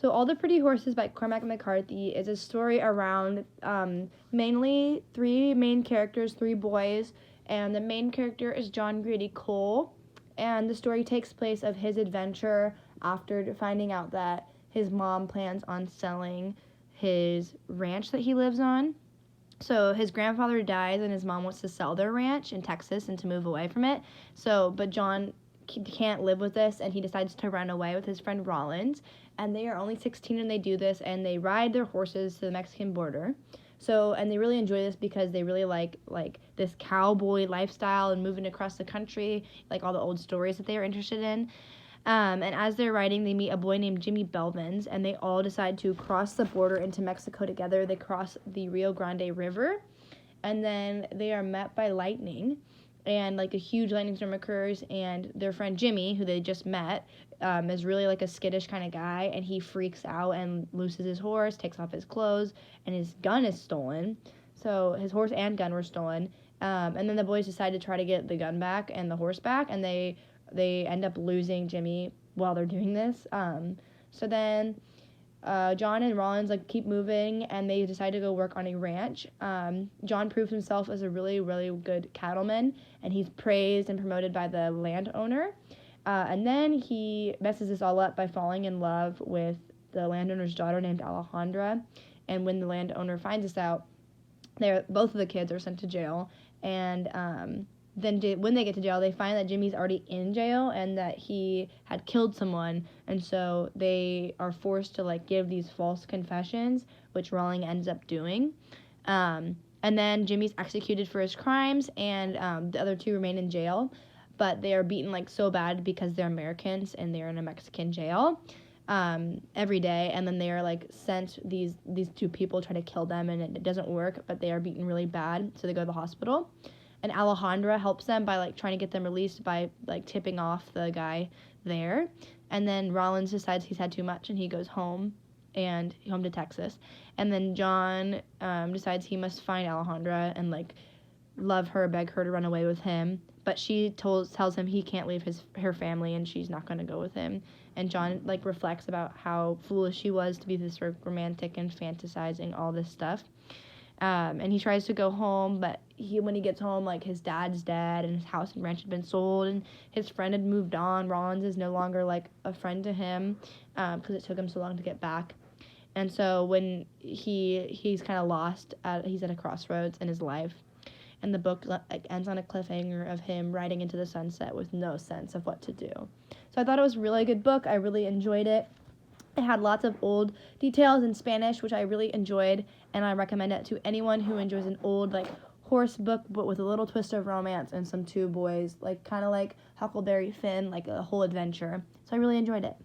So All the Pretty Horses by Cormac and McCarthy is a story around mainly 3 main characters, 3 boys, and the main character is John Grady Cole, and the story takes place of his adventure after finding out that his mom plans on selling his ranch that he lives on. So his grandfather dies and his mom wants to sell their ranch in Texas and to move away from it. But John can't live with this, and he decides to run away with his friend Rollins. And they are only 16 when they do this, and they ride their horses to the Mexican border. And they really enjoy this because they really like this cowboy lifestyle and moving across the country, like all the old stories that they are interested in. And as they're riding, they meet a boy named Jimmy Belvins, and they all decide to cross the border into Mexico together. They cross the Rio Grande River, and then they are met by lightning, and like a huge lightning storm occurs, and their friend Jimmy, who they just met, is really like a skittish kind of guy, and he freaks out and loses his horse, takes off his clothes, and his gun is stolen. So his horse and gun were stolen. And then the boys decide to try to get the gun back and the horse back, and they end up losing Jimmy while they're doing this. So then John and Rollins keep moving, and they decide to go work on a ranch. John proves himself as a really, really good cattleman, and he's praised and promoted by the landowner. And then he messes this all up by falling in love with the landowner's daughter named Alejandra. And when the landowner finds this out, both of the kids are sent to jail. And then when they get to jail, they find that Jimmy's already in jail and that he had killed someone. And so they are forced to give these false confessions, which Rawling ends up doing. And then Jimmy's executed for his crimes, and the other 2 remain in jail. But they are beaten so bad because they're Americans and they're in a Mexican jail every day. And then they are sent, these 2 people try to kill them, and it doesn't work, but they are beaten really bad. So they go to the hospital. And Alejandra helps them by trying to get them released by tipping off the guy there. And then Rollins decides he's had too much, and he goes home to Texas. And then John decides he must find Alejandra and love her, beg her to run away with him. But she tells him he can't leave her family, and she's not going to go with him. And John reflects about how foolish he was to be this sort of romantic and fantasizing all this stuff. And he tries to go home, but when he gets home, his dad's dead, and his house and ranch had been sold, and his friend had moved on. Rollins is no longer a friend to him because it took him so long to get back. And so when he's kind of lost, he's at a crossroads in his life. And the book ends on a cliffhanger of him riding into the sunset with no sense of what to do. So I thought it was a really good book. I really enjoyed it. It had lots of old details in Spanish, which I really enjoyed, and I recommend it to anyone who enjoys an old horse book, but with a little twist of romance and some 2 boys, kind of like Huckleberry Finn, a whole adventure. So I really enjoyed it.